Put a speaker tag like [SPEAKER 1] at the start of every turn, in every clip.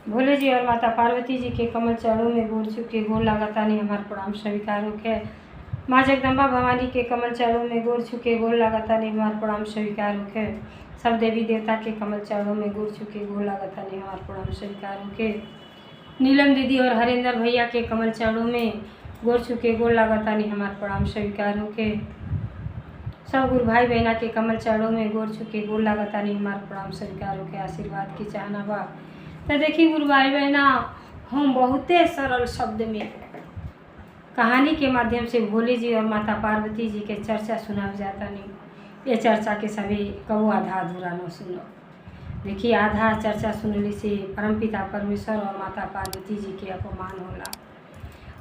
[SPEAKER 1] भोले जी और माता पार्वती जी के कमल चरणों में गोड़ चुके गोड़ लागतानी हमार प्रणाम स्वीकार होके। माँ जगदम्बा भवानी के कमल चरणों में गोड़ चुके गोड़ लागतानी हमार प्रणाम स्वीकार होके। सब देवी देवता के कमल चरणों में गोड़ चुके गोड़ लागतानी हमार प्रणाम स्वीकार होके। नीलम दीदी और हरेंद्र भैया के कमल चरणों में गोड़ चुके गोड़ लागतानी हमार प्रणाम स्वीकार होके। सब गुरु भाई बहना के कमल चरणों में गोड़ चुके गोड़ लागतानी हमार प्रणाम स्वीकार होके। आशीर्वाद की चाहना बा। तो देखिए गुरु भाई बहना, हम बहुते सरल शब्द में कहानी के माध्यम से भोले जी और माता पार्वती जी के चर्चा सुनाव जाता नहीं। ये चर्चा के सभी कबो आधा अधूरा न सुनो। देखिए आधा चर्चा सुनने से परमपिता परमेश्वर और माता पार्वती जी के अपमान होला,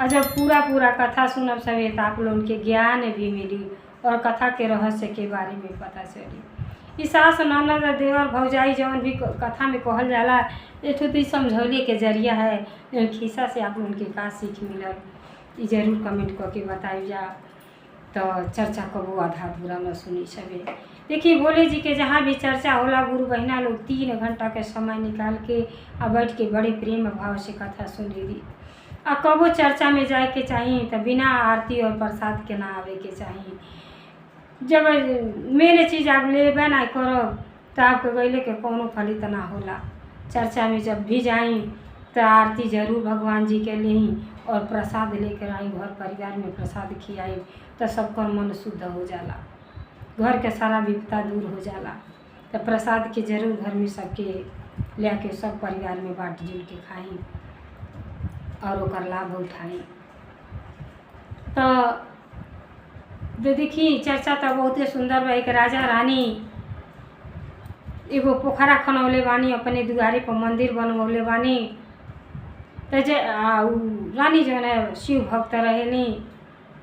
[SPEAKER 1] और जब पूरा कथा सुनब सभी तो आप लोगों के ज्ञान भी मिली और कथा के रहस्य के बारे में पता चली। इस सास ननद देवर भौजाई जौन भी कथा में कहल जाला, एक तो समझौले के जरिया है। खिस्सा से आप लोगों के का सीख मिलल ये जरूर कमेंट करके बताई जा। तो चर्चा कबो आधा अधूरा न सुनी सभी। देखिए भोले जी के जहाँ भी चर्चा होला, गुरु बहना लोग 3 घंटा के समय निकाल के आ बैठ के बड़े प्रेम भाव से कथा सुनेली। आ कबो चर्चा में जाए के चाहिए तो बिना आरती और प्रसाद के ना आवे के चाहिए। जब मेन चीज़ आप लेबे ना करब तो आपके गैले के कोनो फलित ना होला। चर्चा में जब भी जाई तो आरती जरूर भगवान जी के लेही और प्रसाद लेकर आई, घर परिवार में प्रसाद खियाई तो सबका मन शुद्ध हो जाला, घर के सारा विपदा दूर हो जाला। तो प्रसाद के जरूर घर में सबके ले के सब परिवार में बाँट जुल के खाई और ओकर लाभ उठाई। तो देखी चर्चा तो बहुते सुंदर बा। एक राजा रानी एगो पोखरा खनौले बानी, अपने दुआरे पर मंदिर बनवले बानी। तो रानी जो है शिव भक्त रहेनी।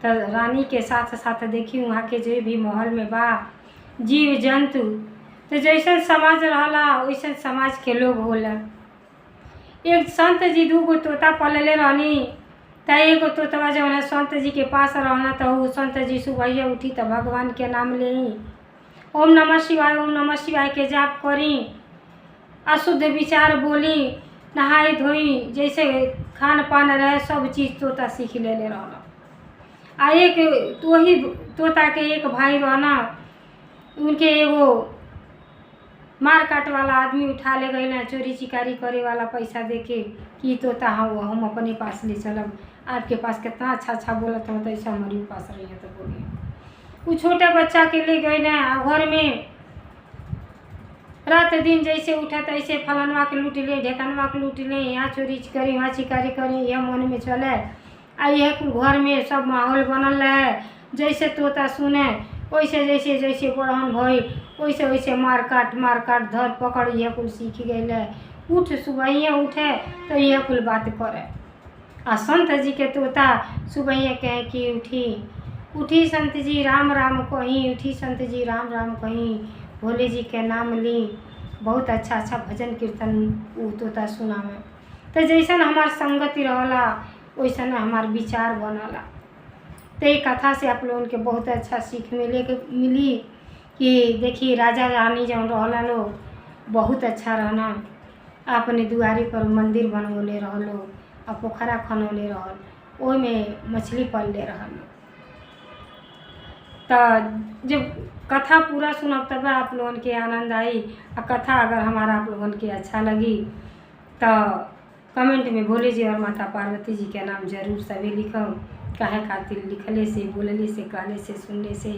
[SPEAKER 1] तो रानी के साथ साथ देखी वहाँ के जो भी महल में बा जीव जंतु, तो जैसे समाज रहला वैसे समाज के लोग होला। एक संत जी 2 गो तोता पलले रहनी। तो एगो तोतवा जो है संत जी के पास रहना, तो वो संत जी सुबह उठी तो भगवान के नाम लेही, ओम नमः शिवाय के जाप करी, अशुद्ध विचार बोली, नहाई धोई, जैसे खान पान रहे सब चीज़ तोता सीख ले रहना। आ एक तो ही तोता के एक भाई रहना, उनके एगो मार काट वाला आदमी उठा ले गई ना, चोरी चिकारी करे वाला पैसा दे के कि तोता हम अपने पास ले चलब, आपके पास कितना अच्छा बोलत हो तो ऐसा हमारे पास रही है तो बोलिए। वो छोटे बच्चा के ले गए ना, घर में रात दिन जैसे उठा तैसे फलनवा के लूट ले, ढेकनवा के लूट ले, यहाँ चोरी करी वहाँ चिकारी करी, यह मन में चले। आ यह घर में सब माहौल बनल रहे, जैसे तोता सुने वैसे जैसे बढ़न भई वैसे मार काट धर पकड़ यह कुल सीख गए। उठ सुबह उठे तो यह कुल बात करे। आ संत जी के तोता सुबह कहे कि उठी संत जी राम राम कहीं, उठी संत जी राम राम कहीं, भोले जी के नाम ली। बहुत अच्छा भजन कीर्तन वो तोता सुनावे। तो जैसन हमार संगति रहला वैसन हमार विचार बनला। तो ये कथा से आप लोगों के बहुत अच्छा सीख मिली कि देखिए राजा रानी जौन रहला लोग बहुत अच्छा रहना, अपने दुआरे पर मंदिर बनवले रहलो, आ पोखरा खनौले रहल, ओहि में मछली पलले रहल। तो जब कथा पूरा सुनब तब आप लोगों के आनंद आई। आ कथा अगर हमारा आप लोगों के अच्छा लगी तो कमेंट में भोले जी और माता पार्वती जी के नाम जरूर सभी लिखम। काहे खातिर लिखले से, बोलले से, कहले से, सुनने से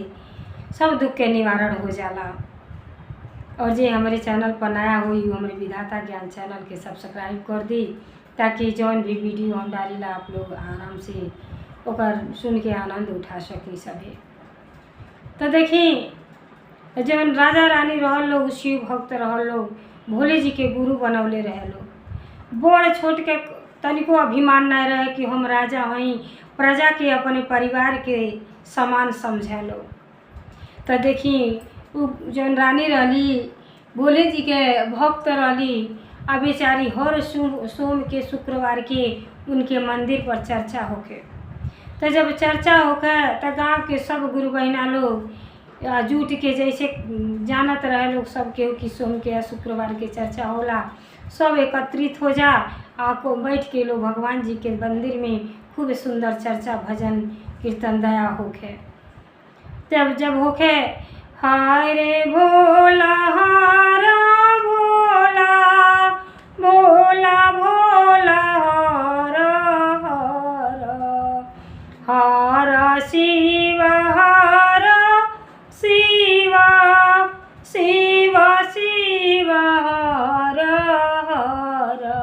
[SPEAKER 1] सब दुख के निवारण हो जाला। और जे हमारे चैनल पर नया हुई वो हमारे विधाता ज्ञान चैनल के सब्सक्राइब कर दी, ताकि जौन भी वीडियो हम डालीला आप लोग आराम से ओकर सुन के आनंद उठा सके सभी। तो देखी जौन राजा रानी रहल लोग शिव भक्त रहल लोग, भोले जी के गुरु बनौले रहे लोग। बड़ छोट के तनिको अभिमान नहीं रहे कि हम राजा हई, प्रजा के अपने परिवार के समान समझे लोग। तो देखी जौन रानी रहली भोले जी के भक्त रहली, आ बेचारी हर सोम के शुक्रवार के उनके मंदिर पर चर्चा होके। तो जब चर्चा होके तो गांव के सब गुरु बहना लोग जुट के जैसे जानत रहे लोग सब के कि सोम के या शुक्रवार के चर्चा होला, सब एकत्रित हो जा, आपको बैठ के लोग भगवान जी के मंदिर में खूब सुंदर चर्चा भजन कीर्तन दया होखे। तब जब होखे हाय रे भोला हारा भोला भोला भोला हारा हारा हारा शिव हारा शिवा शिवा शिव हारा हारा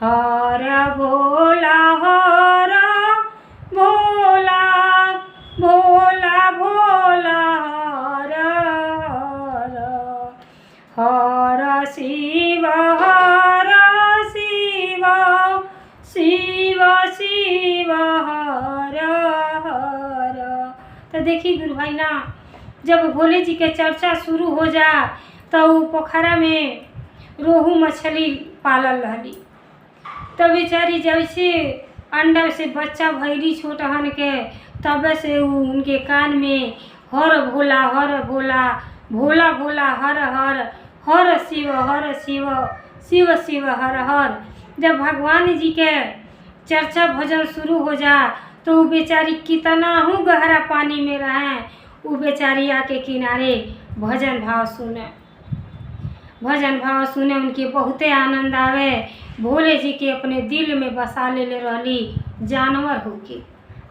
[SPEAKER 1] हारा भोला हारा भोला भोला भोला हारा हारा हारा शिव हारा शिवा शिवा शिव हारा हारा। तो देखिए गुरु भाई ना, जब भोले जी के चर्चा शुरू हो जा तो वो पोखरा में रोहू मछली पालल रहली। तो बेचारी जैसे अंडा से बच्चा भैली छोटहन के, तब से उनके कान में हर भोला भोला भोला हर हर हर शिव शिव शिव हर हर। जब भगवान जी के चर्चा भजन शुरू हो जा तो वो बेचारी कितना हूँ गहरा पानी में रहें, वो बेचारी आके किनारे भजन भाव सुने उनके बहुते आनंद आवे। भोले जी के अपने दिल में बसा ले रहली जानवर होके।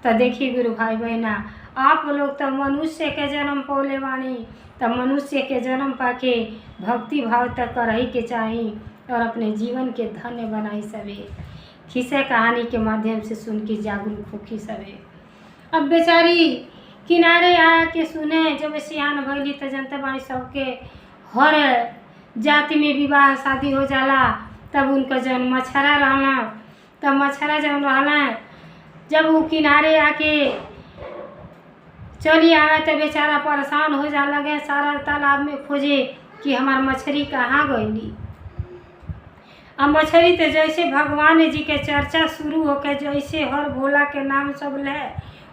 [SPEAKER 1] तो देखिए गुरु भाई बहना, आप लोग तो मनुष्य के जन्म पौले वाणी, तो मनुष्य के जन्म पाके भक्ति भाव तक करही के चाही और अपने जीवन के धन्य बनाई सवे। खिस्से कहानी के माध्यम से सुन के जागरूक होखी सवे। अब बेचारी किनारे आ के सुने, जब सियान भैली तो जनता बाणी सबके हर जाति में विवाह शादी हो जाला। तब उनका जब मछरा रहना, तब मछरा जब रहना, जब वो किनारे आके चली आवे तो बेचारा परेशान हो जा लगे, सारा तालाब में खोजे कि हमार मछली कहाँ गईली। अब मछली तो जैसे भगवान जी के चर्चा शुरू होके जैसे हर भोला के नाम सब ले,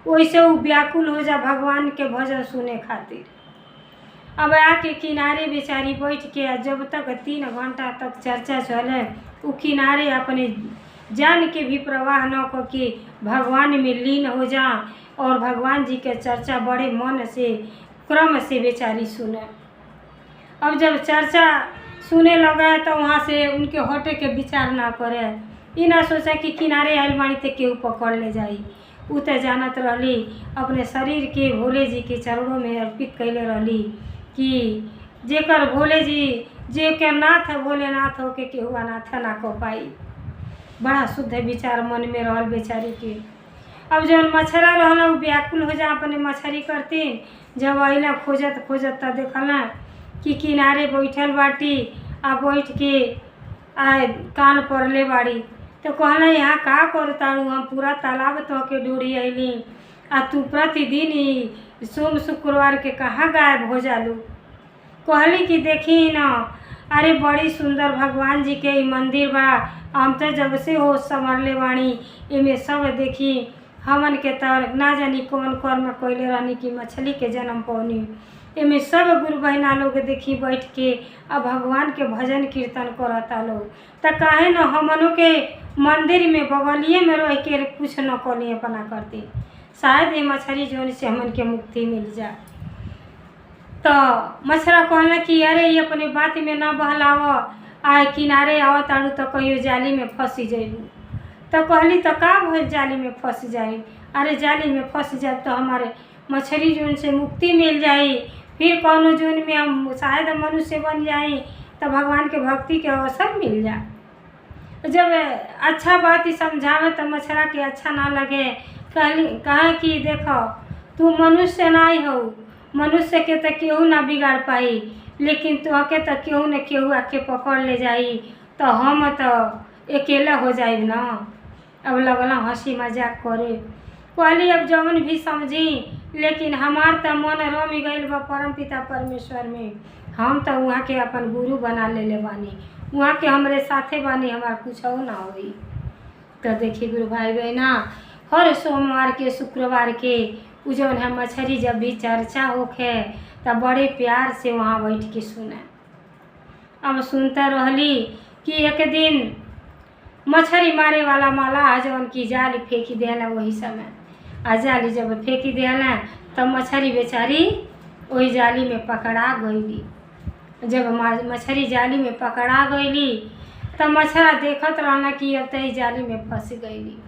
[SPEAKER 1] वैसे वो व्याकुल हो जा भगवान के भजन सुने खातिर। अब आके किनारे बेचारी बैठ के जब तक 3 घंटा तक चर्चा चले, वो किनारे अपने जान के भी प्रवाह न करके भगवान में लीन हो जा और भगवान जी के चर्चा बड़े मन से क्रम से बेचारी सुने। अब जब चर्चा सुने लगा तो वहाँ से उनके हटे के विचार ना करे, ये ना सोचा कि किनारे आयल बाणी ते केहू पकड़ ले जाई। उ तो जानत रहली, अपने शरीर के भोले जी के चरणों में अर्पित कैले रहली कि जेकर भोले जी जेकर नाथ भोलेनाथ हो के केहू अनाथ ना को पाई। बड़ा शुद्ध विचार मन में रहल बेचारी के। अब जब मछरा रहना वो व्याकुल हो जा अपने मछरी करती। जब अला खोजत खोजत त देखला कि किनारे बैठल बाटी, आ बैठ के कान पड़ले बाड़ी। तो कहला यहाँ का करताड़ू, हम पूरा तालाब तो के ढूंढी अली, आ तू प्रतिदिन सोम शुक्रवार के कहाँ गायब हो जालू। कहली कि देखी न, अरे बड़ी सुंदर भगवान जी के मंदिर बा, हम तो जब से हो संभरले बाणी, इमें सब देखी हमन के तर ना जानी कौन कर्म कैले रहनी कि मछली के जन्म पौनी। इमें सब गुरु बहना लोग देखी बैठ के अब भगवान के भजन कीर्तन करता लोग। त काहे न हमनों के मंदिर में बगलिए में रह के कुछ न कलिए अपना करती, शायद ये मछली जोन से हमन के मुक्ति मिल जाए। तो मछरा कहला कि अरे ये अपने बात में ना बहलाव, आए किनारे आवत आड़ू तो कहियो जाली में फंसी जाइबू। तो कहली तो का भइल जाली में फंस जाए। अरे जाली में फंस जाए तो हमारे मछली जोन से मुक्ति मिल जाई, फिर कौनो जोन में हम शायद मनुष्य बन जाए तो भगवान के भक्ति के अवसर मिल जाए। जब अच्छा बात ही समझावे तो मछरा के अच्छा ना लगे। कहा कि देखो तू मनुष्य नहीं हो, मनुष्य के तो केहू ना बिगाड़ पाई, लेकिन तुहके तो केहू न केहू आके पकड़ ले जाई, तो हम तो अकेला हो जाए ना। अब लगला हंसी मजाक करे। कहली अब जवन भी समझी, लेकिन हमार तो मन रम गईल बा परम पिता परमेश्वर में। हम तो वहाँ के अपन गुरु बना ले बानी, वहाँ के हमरे साथे बानी, हमार कुछ ना होई। तो देखिए गुरु भाई बहना, हर सोमवार के शुक्रवार के जौन है मछली जब भी चर्चा होखे तब बड़े प्यार से वहाँ बैठ के सुने। अब सुनता रहली कि एक दिन मछली मारे वाला मलाह जवन की जाली फेंकी देला वही समय आ जाली जब फेंकी देला तब मछली बेचारी वही जाली में पकड़ा गईली। जब मछली जाली में पकड़ा गईली तब मछरा देखत रहना कि अब तही जाली में फंस गईली।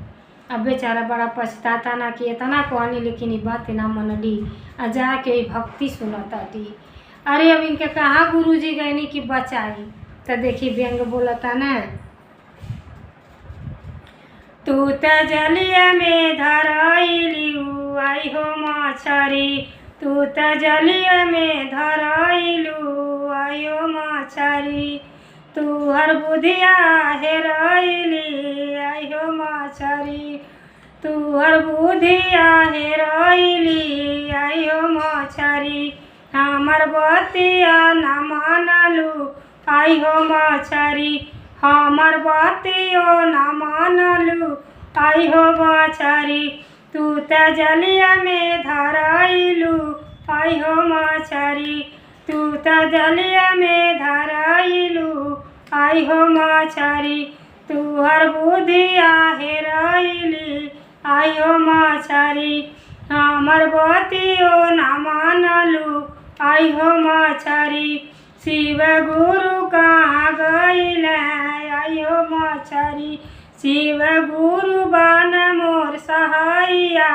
[SPEAKER 1] अब बेचारा बड़ा पछताता ना कि इतना कहनी लेकिन ये बात ना मनली आ जाके भक्ति सुनताटी। अरे अब इनके कहाँ गुरुजी गईनी कि बचाई। तो देखी व्यंग बोलता ना, तू त जलिया में धरइलू आई हो मछरी, तू त जलिया में धरइलू आई हो मछरी, तू हर बुधिया हेरइली आई हो मछरी, तू हर बुधिया हेरइली आई हो मछरी, हमर बतिया न मानलू आई हो मछरी, हमर बतियो न मानलू आई हो मछरी, तू त जलिया में धरइलू आई हो मछरी, तू त जलिया में धरइलू आई हो मछरी, तू हर बुधिया हेरइली आई हो मछरी, हमर बतियो न मानलू आई हो मछरी, शिव गुरु कहाँ गइल आई हो मछरी, शिव गुरु बन मोर सहाइया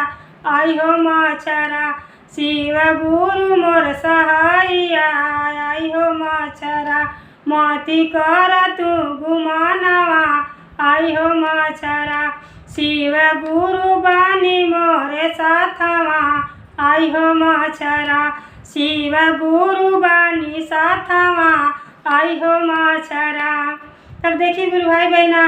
[SPEAKER 1] आई हो मछरा, शिव गुरु मोर सहाइया आई हो मछरा, मति कर तू गुमानवा आई हो मछरा, शिव गुरु बानी मोरे साथवा आई हो मछरा, शिव गुरु बानी साथवा आई हो मछरा। तब देखी गुरु भाई बहना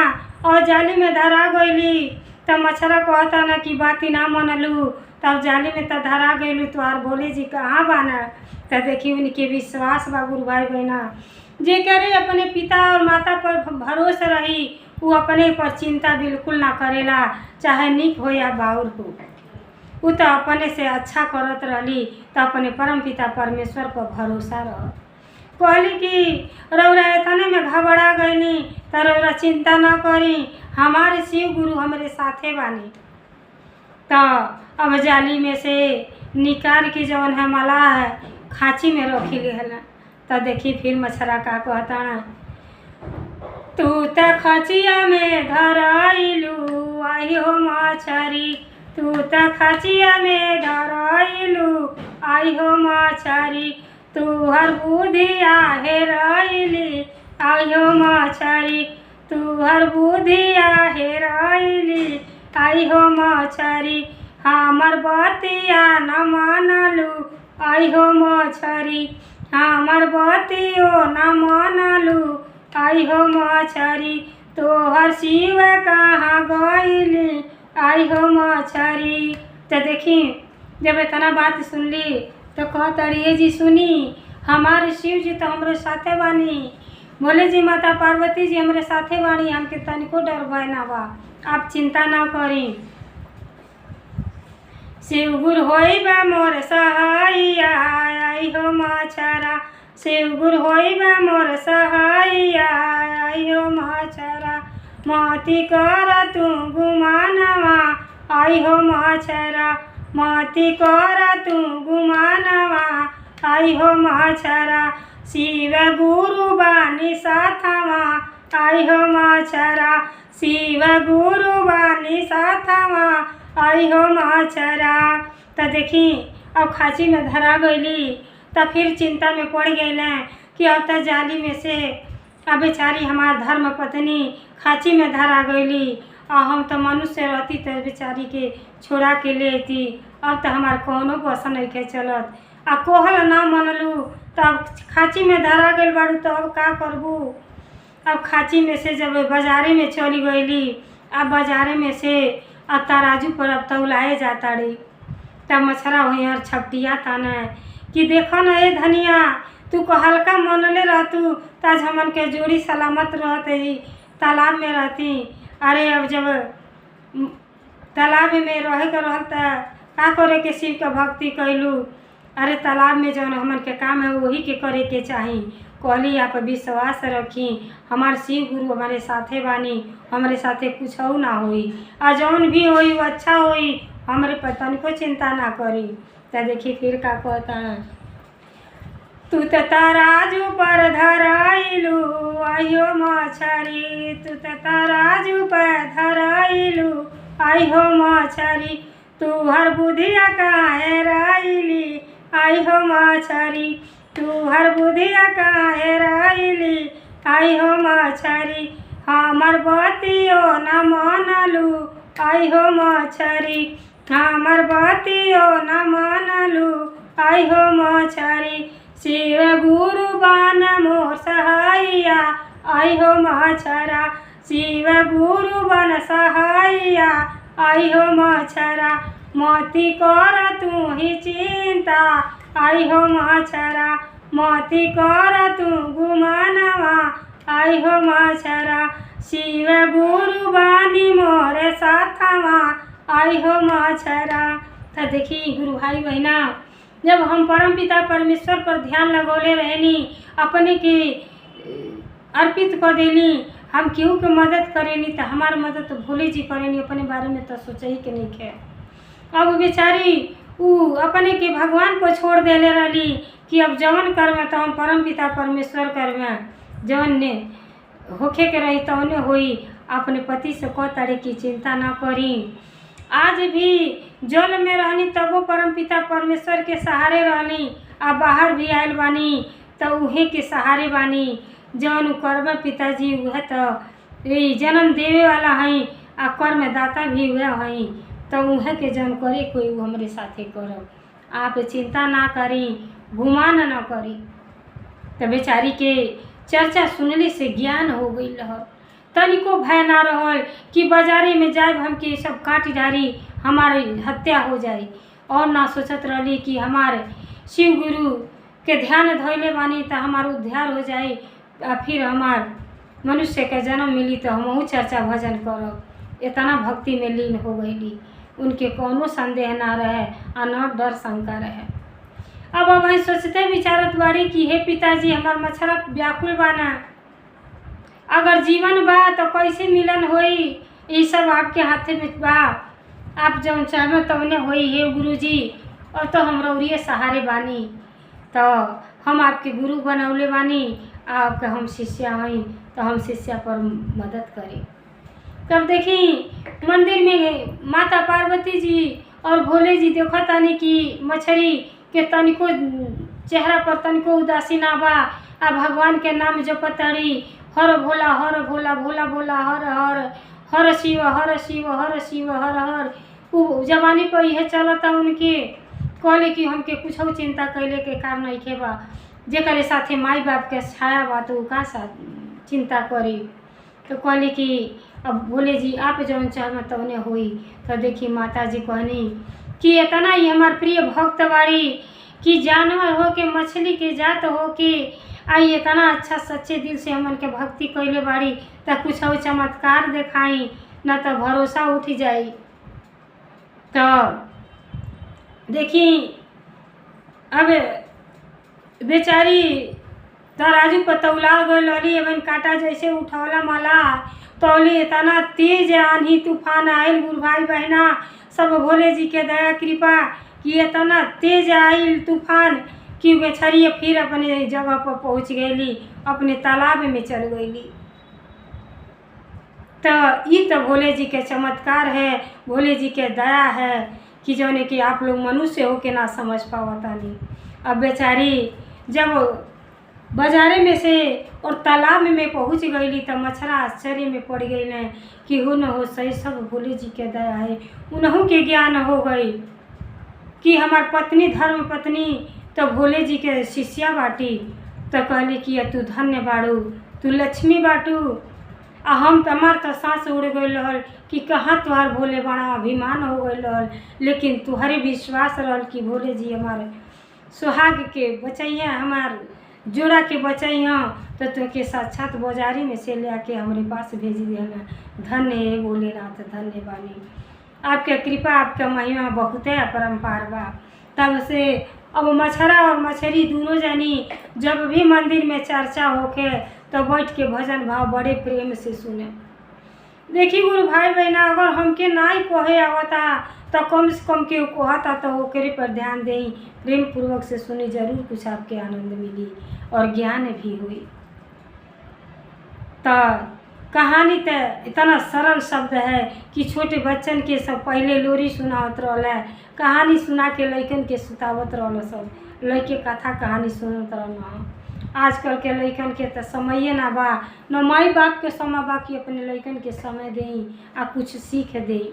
[SPEAKER 1] और जाली में धरा गईली तब मछरा कहता ना कि बाती ना मनलू, तब जाली में तो धरा गईलू तो आर भोले जी कहाँ बाना। तब देखी उनके विश्वास बा गुरु भाई बहना, जे करे अपने पिता और माता पर भरोसा रही वो अपने पर चिंता बिल्कुल ना करेला, चाहे निक हो या बाउर हो, वो तो अपने से अच्छा करत रहली तो अपने परम पिता परमेश्वर पर भरोसा रह। कहली कि रौरा इतने में घबरा गईनी तो रौरा चिंता न करी, हमारे शिव गुरु हमारे साथे बानी। तो अब जाली में से निकाल के जवन है मलाह खाँची में रखी लेहला। तो देखी फिर मछरा का कहता ना, तू त खचिया में धरइलू आई हो मछरी, तू त खचिया में धरइलू आई हो मछरी, तू हर बुधिया हेरइली आई हो मछरी, तू हर बुधिया हेरइली आई हो मछरी, हमर बतिया न मानलू आई हो मछरी, हमर बतियो न मानलू आई हो मछरी, तोहर शिव कहाँ गइली आई हो मछरी। तो देखी जब इतना बात सुनली तो कहतड़ी जी सुनी, हमारे शिव जी तो हमरे साथे बानी, भोले जी माता पार्वती जी हमरे साथे बानी, हमके तनिको डर भय ना बा, आप चिंता ना करी। शिव गुरु होइबा मोर सहाइया आई हो मछरा, शिव गुरु होइबा मोर सहाइया आई हो मछरा, मति कर तू गुमानवा आई हो मछरा, मति कर तू गुमानवा आई हो मछरा, शिव गुरु बानी साथवा आई हो मछरा, शिव गुरु बानी साथवा आई हो मछरा। तो देखी अब खाँची में धरा गईली तो फिर चिंता में पड़ गई कि अब तो जाली में से अब बेचारी हमार धर्म पत्नी खाँची में धरा गईली और हम तो मनुष्य रहती तो बेचारी के छोड़ा के ले अती, अब तो हमार कौनो बस नहीं के चलत, आ कोहल ना मनलू तब खाँची में धरा गई बाड़ू तो अब का करबू। अब खाँची में से जब बाजारे में चली गईली, अब बाजारे में से अब तराजू पर अब तौलाए जाता रही, तब मछरा वहीं और छपटिया था न कि देखो न ये धनिया तू को हल्का मनले रहतू ताज हमन के जोड़ी सलामत रहते तालाब में रहती। अरे अब जब तालाब में रहे के रहल का करे के शिव के भक्ति कैलू, अरे तालाब में जौन हमन के काम है वही के करे के चाही, कहली आप विश्वास रखी, हमार शिव गुरु हमारे साथे बानी, हमारे साथे कुछ ना होई, आ जौन भी होई वो अच्छा होई, हमारे पर तनिको चिंता ना करी। तो देखी फिर का कहता है, तू तो तराजू पर धराइलू आइयो मछरी, तू तो तराजू पर धराइलू आइयो मछरी, तू हर बुधिया काहे राइली आइयो मछरी, तू हर बुधिया काहे राइली आइयो मछरी, हमर बतियो न मनलू आइयो मछरी, हमर बतियो न मनलू आइयो मछरी, शिव गुरु बन मोर सहाइया आइहो मछरा, शिव गुरु बन सहाइया आइहो मछरा, मती कर तू ही चिंता आइहो मछरा, मती कर तू गुमानवा आइहो मछरा, शिव गुरु बानी मोरे साथवा आइहो मछरा। तो देखी गुरु भाई बहना, जब हम परम पिता परमेश्वर पर ध्यान लगौले रहनी, अपने के अर्पित कर देनी, हम केहू के मदद करेनी तो हमार मदद तो भोले जी करेनी, अपने बारे में तो सोचा ही के नहीं है। अब बेचारी उ अपने के भगवान को छोड़ देले रही कि अब जवन करवे तो हम परम पिता परमेश्वर करवे, जवन ने होखे के रही तो उन्हें होई। अपने पति से कह तारे की चिंता ना करी। आज भी जल में रहनी तबो परम पिता परमेश्वर के सहारे रहनी, आ बाहर भी आयल बानी तो उहे के सहारे बानी। जौन कर्म पिताजी वह तो ये जन्म देवे वाला हैं, आ कर्म दाता भी वह हैं, तो उहे के जौन करे कोई वो हमारे साथे करब। आप चिंता ना करी, गुमान ना करी। तो बेचारी के चर्चा सुनने से ज्ञान हो गई रह, तनिको भय ना रहल कि बाजारे में जाए हमके सब काट डारी, हमारे हत्या हो जाए। और ना सोचत रही कि हमारे शिव गुरु के ध्यान धोले बानी तो हमार उद्धार हो जाए, फिर हमार मनुष्य के जन्म मिली तो हमहू चर्चा भजन करब। इतना भक्ति में लीन हो गईली, उनके कोनो संदेह ना रहे और न डर शंका रहे। अब वही सोचते विचारत बाड़ी कि हे पिताजी, हमार मछरा व्याकुल बाना, अगर जीवन बा तो कैसे मिलन होई, ये सब आपके हाथे में बा, आप जौन चाहे तो उन्हें होई। हे गुरुजी, और तो हम रौरिये सहारे बानी, तो हम आपके गुरु बनौले बानी, आपके हम शिष्या हई, तो हम शिष्या पर मदद करी। तब देखी मंदिर में माता पार्वती जी और भोले जी देखा तानी कि मछरी के तनिको चेहरा पर तनिको उदासी ना बा, आ भगवान के नाम जपताड़ी, हर भोला हर भोला, भोला भोला हर हर, हर शिव हर शिव हर शिव हर हर। उ जवानी पर यह चलता उनके। कहले कि हमके कुछ चिंता कैले के कारण नहीं बा, जेकरे साथे माई बाप के छाया बा तो का साथ चिंता करी। तो कहले कि अब भोले जी आप जौन चाहे तो उन्हें होई। तो देखी माता जी कहनी कि इतना ही हमार प्रिय भक्त बाड़ी कि जानवर हो के मछली के जात हो के आई इतना अच्छा सच्चे दिल से हमन के भक्ति कैले बाड़ी, तो कुछ और चमत्कार दिखाई न तो भरोसा उठ जाई। तो देखी अब बेचारी तराजू पतौला गई लली, एवं काटा जैसे उठौला माला तौली, इतना तेज आंधी तूफान आयल गुरु भाई बहना, सब भोले जी के दया कृपा कि इतना तेज आयल तूफान कि बेचारी फिर अपने जगह पर पहुँच गईली, अपने तालाब में चल गईली। तो ये तो भोले जी के चमत्कार है, भोले जी के दया है कि जौने कि आप लोग मनुष्य हो के ना समझ पावता नहीं। अब बेचारी जब बाजारे में से और तालाब में पहुँच गईली तो मछरा आश्चर्य में पड़ गई न कि हो न हो सही सब भोले जी के दया है। उन्हों के ज्ञान हो गई कि हमार पत्नी धर्म पत्नी तो भोले जी के शिष्या बाटी। तो कहली कि तू धन्य बाड़ू, तू लक्ष्मी बाटू, आ हम तमार तो सांस उड़ गई रहल कि कहाँ तुहार भोले बड़ा अभिमान हो गई रहल, लेकिन तुहरे विश्वास रहल कि भोले जी हमारे सुहाग के बचैया, हमार जोड़ा के बचैया, तो तुके साक्षात बाजारी में से ले आके हमारे पास भेज दिया। धन्य है भोलेनाथ, धन्य बानी, आपके कृपा आपके महिमा बहुत है अपरंपार बा। तब से अब मछरा और मछली दोनों जनी जब भी मंदिर में चर्चा होके तो बैठ के भजन भाव बड़े प्रेम से सुने। देखी गुरु भाई बहना, अगर हमके नाई कहे आवता तो कम से कम के कहता तो ओकरे पर ध्यान दें, प्रेम पूर्वक से सुनी, जरूर कुछ आपके आनंद मिली और ज्ञान भी हुई। तो कहानी तो इतना सरल शब्द है कि छोटे बच्चन के सब पहले लोरी सुनावत रहल, कहानी सुना के लइकन के सुतावत रहल, सब लइके कथा कहानी सुनत रहल। आजकल के लइकन के तो समय ना बा, न माई बाप के समय बा कि अपने लइकन के समय दें आ कुछ सीख दें,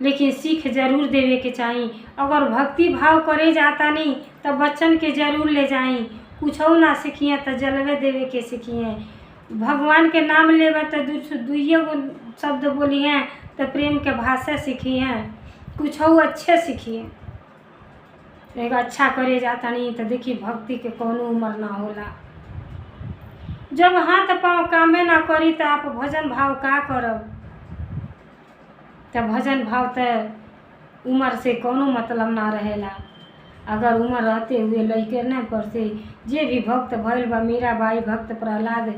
[SPEAKER 1] लेकिन सीख जरूर देवे के चाहिए। अगर भक्ति भाव करे जाता नहीं तो बच्चन के जरूर ले जाई, कुछ ना सीखिए तो जलवे देवे के सीखिए। भगवान के नाम लेवे तो दुइये गो शब्द बोलिए तो प्रेम के भाषा सीखिए, कुछ अच्छे सीखिए। एक अच्छा करे जाता नहीं तो देखिए भक्ति के कोनो उम्र ना होला। जब हाथ पाँव कामे ना करी तो आप भजन भाव का करब? तो भजन भाव तो उम्र से कोनो मतलब ना रहेला। अगर उम्र रहते हुए लइके न पड़ते, जे भी भक्त भइल बा, मीराबाई, भक्त प्रहलाद,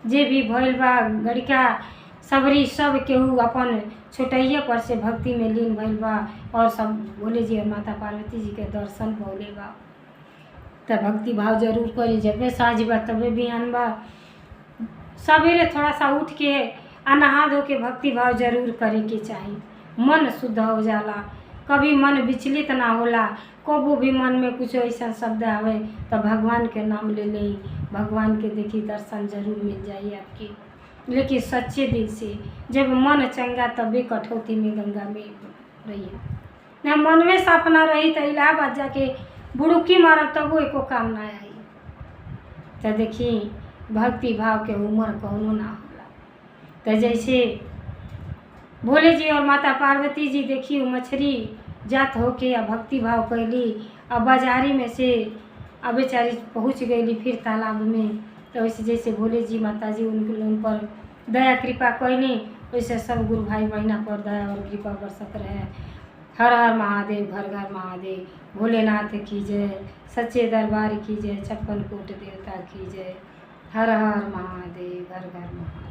[SPEAKER 1] जे भी भइल बा, गड़िका सबरी, सब केहू अपन छोटैये पर से भक्ति में लीन भइल बा और सब भोले जी और माता पार्वती जी के दर्शन भोले बा। तो भक्ति भाव जरूर करी, जबे साँझ बा तबे बिहान बा, सवेरे थोड़ा सा उठ के आ नहा धो के भक्ति भाव जरूर करे के चाहिए। मन शुद्ध हो जाला, कभी मन विचलित ना होला। कबो भी मन में कुछ ऐसा शब्द आवे तो भगवान के नाम ले ले, भगवान के देखी दर्शन जरूर मिल जाइए आपकी, लेकिन सच्चे दिल से। जब मन चंगा तबे कठौती में गंगा में रहिए, न मन में साफ ना रही तो इलाहाबाद जाके बुड़ुकी मारब तबो एको काम ना आई। तो देखी भक्ति भाव के उम्र कौनो ना होला। तो जैसे भोले जी और माता पार्वती जी देखी मछली जात होके या भक्ति भाव कैली, अब बाजारी में से अब बेचारी पहुँच गई फिर तालाब में। तो वैसे जैसे भोले जी माता जी उन पर दया कृपा कैली, वैसे सब गुरु भाई बहना पर दया और कृपा बरसत रहे। हर हर महादेव, घर घर महादेव, भोलेनाथ की जय, सच्चे दरबार की जय, 56 कोट देवता की जय। हर हर महादेव, घर घर महादेव।